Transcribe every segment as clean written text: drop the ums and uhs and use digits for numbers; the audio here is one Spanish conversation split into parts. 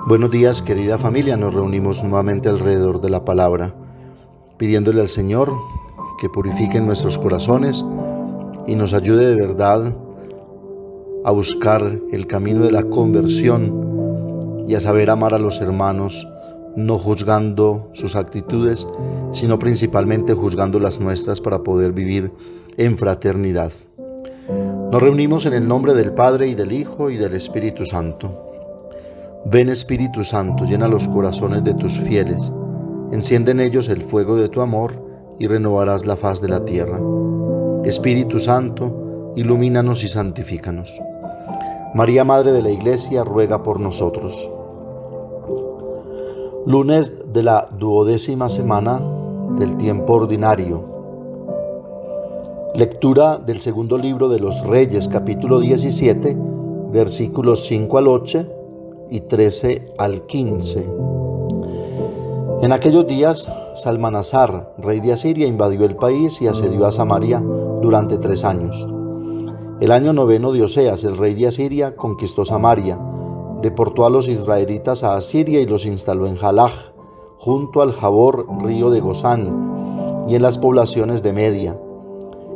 Buenos días, querida familia. Nos reunimos nuevamente alrededor de la palabra, pidiéndole al Señor que purifique nuestros corazones y nos ayude de verdad a buscar el camino de la conversión y a saber amar a los hermanos, no juzgando sus actitudes, sino principalmente juzgando las nuestras para poder vivir en fraternidad. Nos reunimos en el nombre del Padre, y del Hijo, y del Espíritu Santo. Ven, Espíritu Santo, llena los corazones de tus fieles, enciende en ellos el fuego de tu amor y renovarás la faz de la tierra. Espíritu Santo, ilumínanos y santifícanos. María, Madre de la Iglesia, ruega por nosotros. Lunes de la 12ª semana del tiempo ordinario. Lectura del segundo libro de los Reyes, capítulo 17, versículos 5 al 8 y 13 al 15. En aquellos días, Salmanasar, rey de Asiria, invadió el país y asedió a Samaria durante 3 años. El año 9 de Oseas, el rey de Asiria, conquistó Samaria, deportó a los israelitas a Asiria y los instaló en Jalaj, junto al Jabor, río de Gozán, y en las poblaciones de Media.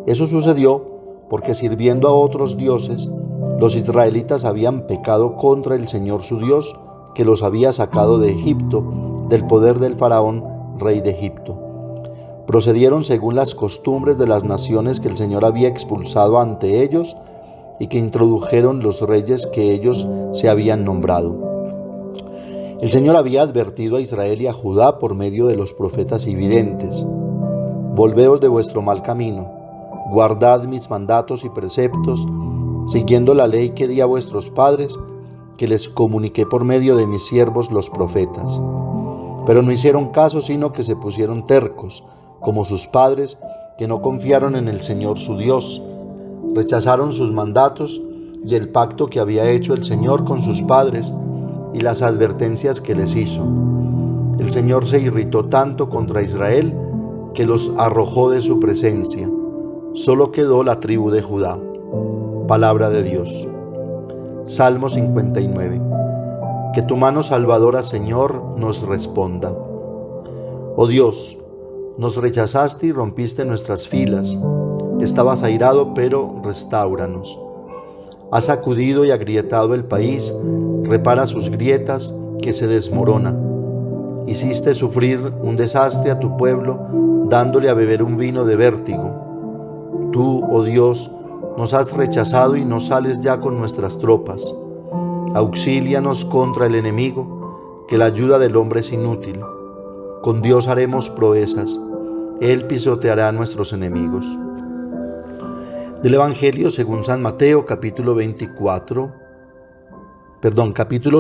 Eso sucedió porque, sirviendo a otros dioses, los israelitas habían pecado contra el Señor su Dios, que los había sacado de Egipto, del poder del faraón, rey de Egipto. Procedieron según las costumbres de las naciones que el Señor había expulsado ante ellos y que introdujeron los reyes que ellos se habían nombrado. El Señor había advertido a Israel y a Judá por medio de los profetas y videntes: volveos de vuestro mal camino, guardad mis mandatos y preceptos, siguiendo la ley que di a vuestros padres, que les comuniqué por medio de mis siervos los profetas. Pero no hicieron caso, sino que se pusieron tercos, como sus padres, que no confiaron en el Señor su Dios. Rechazaron sus mandatos y el pacto que había hecho el Señor con sus padres y las advertencias que les hizo. El Señor se irritó tanto contra Israel que los arrojó de su presencia. Solo quedó la tribu de Judá. Palabra de Dios. Salmo 59. Que tu mano salvadora, Señor, nos responda. Oh Dios, nos rechazaste y rompiste nuestras filas. Estabas airado, pero restáuranos. Has sacudido y agrietado el país, repara sus grietas que se desmorona. Hiciste sufrir un desastre a tu pueblo, dándole a beber un vino de vértigo. Tú, oh Dios, nos has rechazado y no sales ya con nuestras tropas. Auxílianos contra el enemigo, que la ayuda del hombre es inútil. Con Dios haremos proezas. Él pisoteará a nuestros enemigos. Del Evangelio según San Mateo, capítulo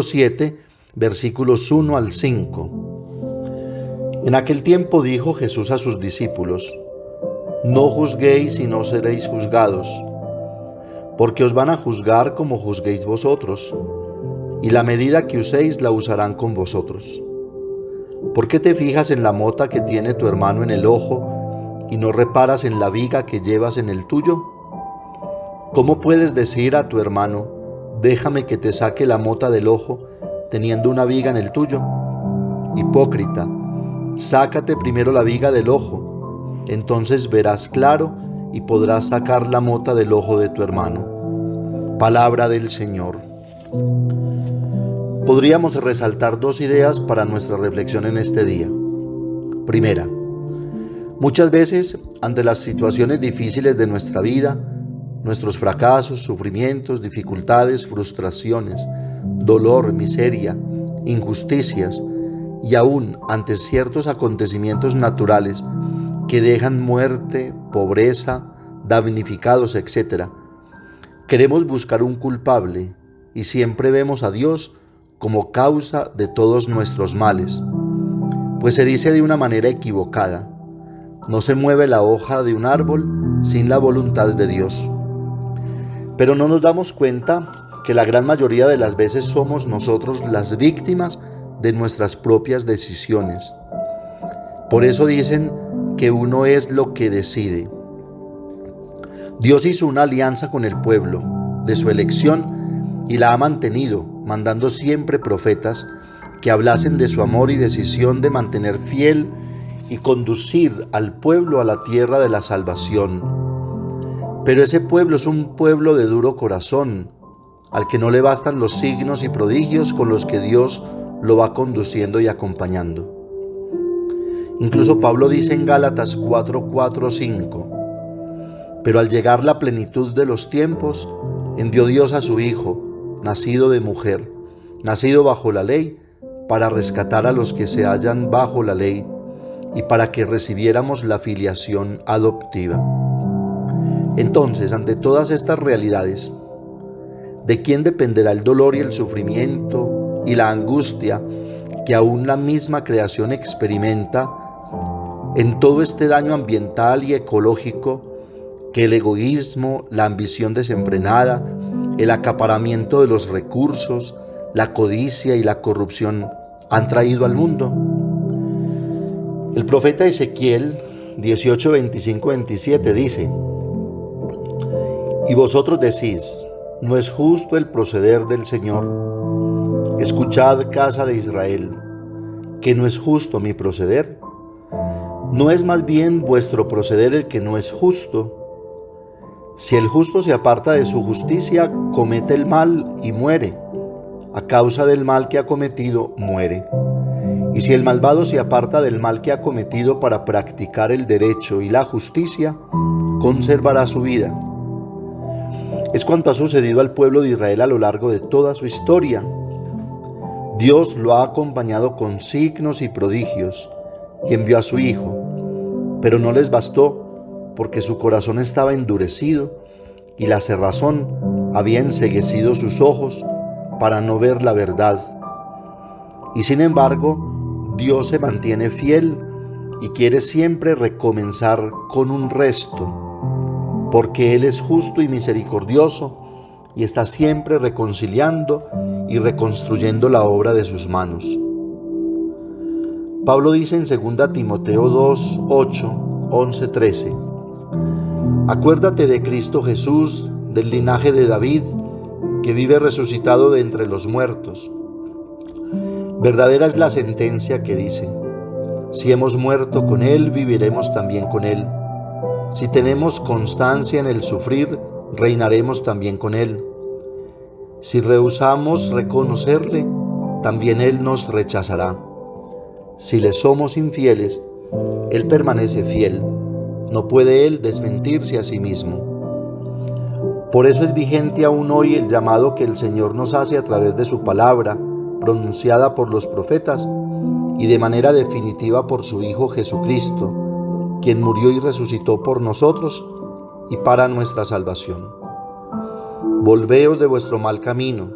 7, versículos 1 al 5. En aquel tiempo dijo Jesús a sus discípulos: no juzguéis y no seréis juzgados, porque os van a juzgar como juzguéis vosotros, y la medida que uséis la usarán con vosotros. ¿Por qué te fijas en la mota que tiene tu hermano en el ojo y no reparas en la viga que llevas en el tuyo? ¿Cómo puedes decir a tu hermano: déjame que te saque la mota del ojo, teniendo una viga en el tuyo? Hipócrita, sácate primero la viga del ojo, entonces verás claro y podrás sacar la mota del ojo de tu hermano. Palabra del Señor. Podríamos resaltar 2 ideas para nuestra reflexión en este día. Primera, muchas veces ante las situaciones difíciles de nuestra vida, nuestros fracasos, sufrimientos, dificultades, frustraciones, dolor, miseria, injusticias y aún ante ciertos acontecimientos naturales que dejan muerte, pobreza, damnificados, etc., queremos buscar un culpable y siempre vemos a Dios como causa de todos nuestros males. Pues se dice de una manera equivocada: no se mueve la hoja de un árbol sin la voluntad de Dios. Pero no nos damos cuenta que la gran mayoría de las veces somos nosotros las víctimas de nuestras propias decisiones. Por eso dicen que uno es lo que decide. Dios hizo una alianza con el pueblo de su elección y la ha mantenido, mandando siempre profetas que hablasen de su amor y decisión de mantener fiel y conducir al pueblo a la tierra de la salvación. Pero ese pueblo es un pueblo de duro corazón, al que no le bastan los signos y prodigios con los que Dios lo va conduciendo y acompañando. Incluso Pablo dice en Gálatas 4:5: pero al llegar la plenitud de los tiempos, envió Dios a su Hijo, nacido de mujer, nacido bajo la ley, para rescatar a los que se hallan bajo la ley y para que recibiéramos la filiación adoptiva. Entonces, ante todas estas realidades, ¿de quién dependerá el dolor y el sufrimiento y la angustia que aún la misma creación experimenta en todo este daño ambiental y ecológico que el egoísmo, la ambición desenfrenada, el acaparamiento de los recursos, la codicia y la corrupción han traído al mundo? El profeta Ezequiel 18:25-27 dice: y vosotros decís, no es justo el proceder del Señor. Escuchad, casa de Israel, que no es justo mi proceder. ¿No es más bien vuestro proceder el que no es justo? Si el justo se aparta de su justicia, comete el mal y muere. A causa del mal que ha cometido, muere. Y si el malvado se aparta del mal que ha cometido para practicar el derecho y la justicia, conservará su vida. Es cuanto ha sucedido al pueblo de Israel a lo largo de toda su historia. Dios lo ha acompañado con signos y prodigios y envió a su Hijo, pero no les bastó porque su corazón estaba endurecido y la cerrazón había enceguecido sus ojos para no ver la verdad. Y sin embargo, Dios se mantiene fiel y quiere siempre recomenzar con un resto, porque Él es justo y misericordioso y está siempre reconciliando y reconstruyendo la obra de sus manos. Pablo dice en 2 Timoteo 2:8, 11, 13: acuérdate de Cristo Jesús, del linaje de David, que vive resucitado de entre los muertos. Verdadera es la sentencia que dice: si hemos muerto con Él, viviremos también con Él. Si tenemos constancia en el sufrir, reinaremos también con Él. Si rehusamos reconocerle, también Él nos rechazará. Si le somos infieles, Él permanece fiel. No puede Él desmentirse a sí mismo. Por eso es vigente aún hoy el llamado que el Señor nos hace a través de su palabra, pronunciada por los profetas y de manera definitiva por su Hijo Jesucristo, quien murió y resucitó por nosotros y para nuestra salvación. Volveos de vuestro mal camino,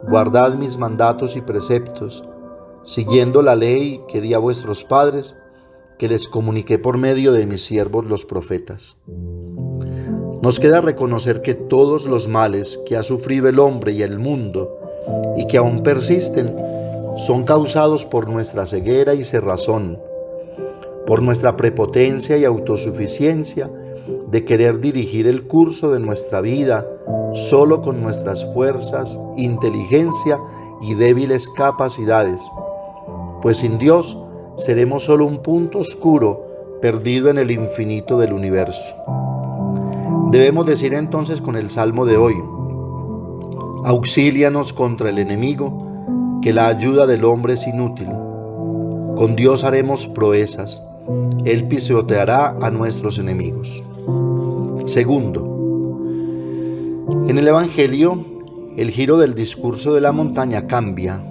guardad mis mandatos y preceptos, siguiendo la ley que di a vuestros padres, que les comuniqué por medio de mis siervos los profetas. Nos queda reconocer que todos los males que ha sufrido el hombre y el mundo, y que aún persisten, son causados por nuestra ceguera y cerrazón, por nuestra prepotencia y autosuficiencia de querer dirigir el curso de nuestra vida solo con nuestras fuerzas, inteligencia y débiles capacidades, pues sin Dios seremos solo un punto oscuro perdido en el infinito del universo. Debemos decir entonces con el salmo de hoy: auxílianos contra el enemigo, que la ayuda del hombre es inútil. Con Dios haremos proezas. Él pisoteará a nuestros enemigos. Segundo, en el Evangelio, el giro del discurso de la montaña cambia,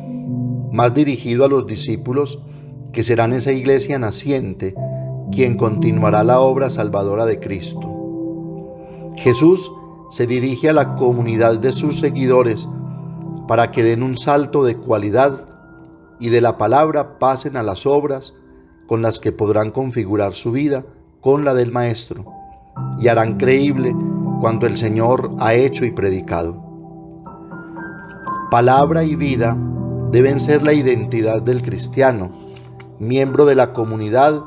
más dirigido a los discípulos, que serán esa iglesia naciente, quien continuará la obra salvadora de Cristo. Jesús se dirige a la comunidad de sus seguidores para que den un salto de cualidad y de la palabra pasen a las obras con las que podrán configurar su vida con la del Maestro y harán creíble cuanto el Señor ha hecho y predicado. Palabra y vida deben ser la identidad del cristiano, miembro de la comunidad,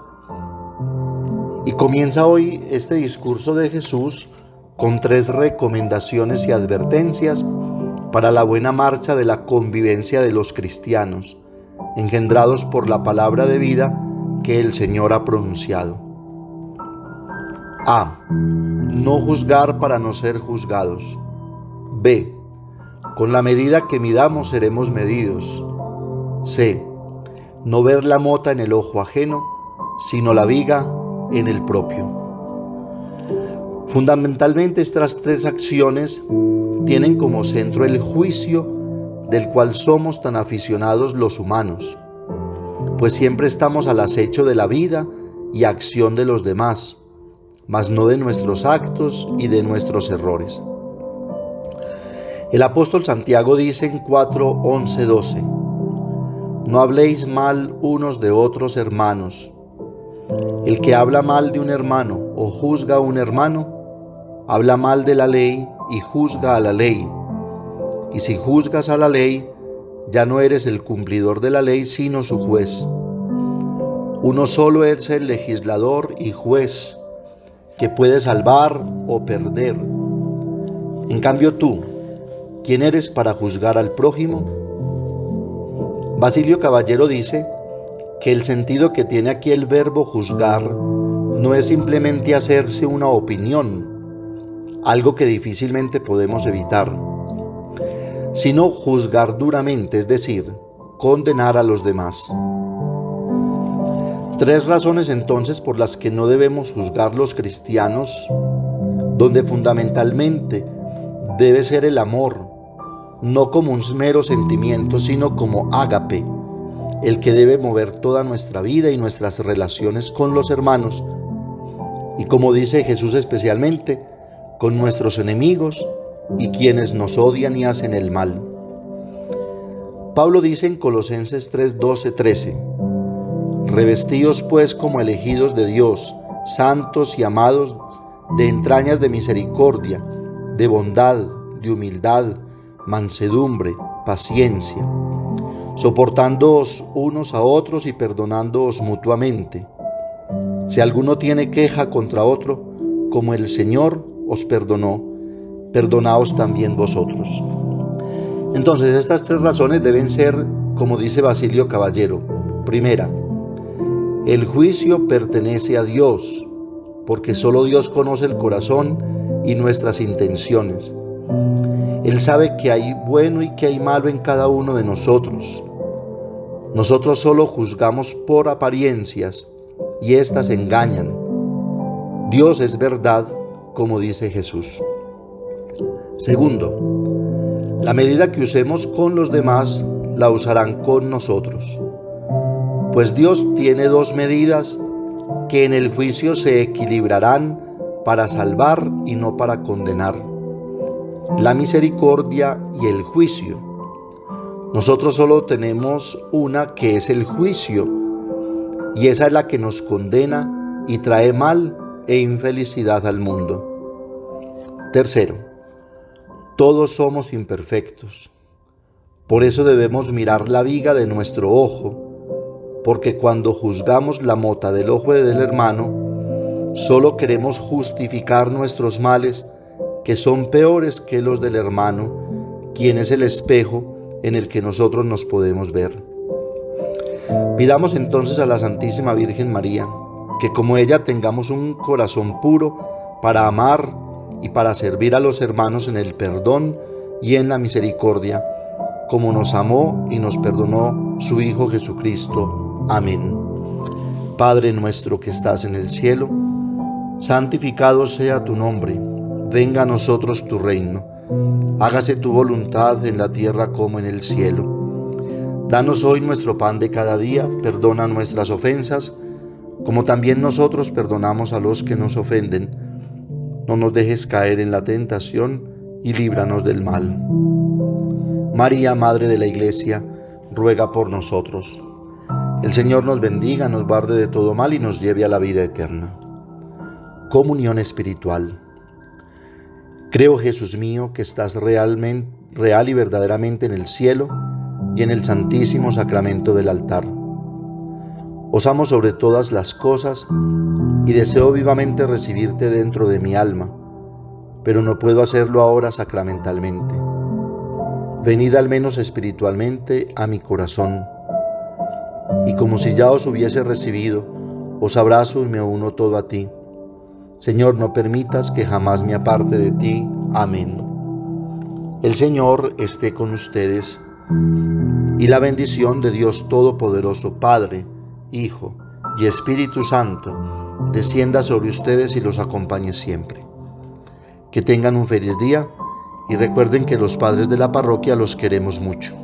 y comienza hoy este discurso de Jesús con 3 recomendaciones y advertencias para la buena marcha de la convivencia de los cristianos engendrados por la palabra de vida que el Señor ha pronunciado. A. No juzgar para no ser juzgados. B. Con la medida que midamos seremos medidos. C. No ver la mota en el ojo ajeno, sino la viga en el propio. Fundamentalmente, estas tres acciones tienen como centro el juicio del cual somos tan aficionados los humanos, pues siempre estamos al acecho de la vida y acción de los demás, mas no de nuestros actos y de nuestros errores. El apóstol Santiago dice en 4:11-12: No habléis mal unos de otros, hermanos. El que habla mal de un hermano o juzga a un hermano, habla mal de la ley y juzga a la ley. Y si juzgas a la ley, ya no eres el cumplidor de la ley, sino su juez. Uno solo es el legislador y juez, que puede salvar o perder. En cambio tú, ¿quién eres para juzgar al prójimo? Basilio Caballero dice que el sentido que tiene aquí el verbo juzgar no es simplemente hacerse una opinión, algo que difícilmente podemos evitar, sino juzgar duramente, es decir, condenar a los demás. Tres razones entonces por las que no debemos juzgar los cristianos, donde fundamentalmente debe ser el amor, no como un mero sentimiento, sino como ágape, el que debe mover toda nuestra vida y nuestras relaciones con los hermanos, y como dice Jesús especialmente, con nuestros enemigos y quienes nos odian y hacen el mal. Pablo dice en Colosenses 3:12-13: Revestíos pues como elegidos de Dios, santos y amados, de entrañas de misericordia, de bondad, de humildad, mansedumbre, paciencia, soportándoos unos a otros y perdonándoos mutuamente. Si alguno tiene queja contra otro, como el Señor os perdonó, perdonaos también vosotros. Entonces, estas tres razones deben ser, como dice Basilio Caballero. Primera, el juicio pertenece a Dios, porque solo Dios conoce el corazón y nuestras intenciones. Él sabe que hay bueno y que hay malo en cada uno de nosotros. Nosotros solo juzgamos por apariencias y éstas engañan. Dios es verdad, como dice Jesús. Segundo, la medida que usemos con los demás, la usarán con nosotros. Pues Dios tiene dos medidas que en el juicio se equilibrarán para salvar y no para condenar: la misericordia y el juicio. Nosotros solo tenemos una, que es el juicio, y esa es la que nos condena y trae mal e infelicidad al mundo. Tercero, todos somos imperfectos. Por eso debemos mirar la viga de nuestro ojo, porque cuando juzgamos la mota del ojo del hermano, solo queremos justificar nuestros males, que son peores que los del hermano, quien es el espejo en el que nosotros nos podemos ver. Pidamos entonces a la Santísima Virgen María que, como ella, tengamos un corazón puro para amar y para servir a los hermanos en el perdón y en la misericordia, como nos amó y nos perdonó su Hijo Jesucristo. Amén. Padre nuestro que estás en el cielo, santificado sea tu nombre. Venga a nosotros tu reino. Hágase tu voluntad en la tierra como en el cielo. Danos hoy nuestro pan de cada día. Perdona nuestras ofensas, como también nosotros perdonamos a los que nos ofenden. No nos dejes caer en la tentación y líbranos del mal. María, Madre de la Iglesia, ruega por nosotros. El Señor nos bendiga, nos guarde de todo mal y nos lleve a la vida eterna. Comunión espiritual. Creo, Jesús mío, que estás real y verdaderamente en el cielo y en el santísimo sacramento del altar. Os amo sobre todas las cosas y deseo vivamente recibirte dentro de mi alma, pero no puedo hacerlo ahora sacramentalmente. Venid al menos espiritualmente a mi corazón. y como si ya os hubiese recibido, os abrazo y me uno todo a ti. Señor, no permitas que jamás me aparte de ti. Amén. El Señor esté con ustedes, y la bendición de Dios Todopoderoso, Padre, Hijo y Espíritu Santo, descienda sobre ustedes y los acompañe siempre. Que tengan un feliz día y recuerden que los padres de la parroquia los queremos mucho.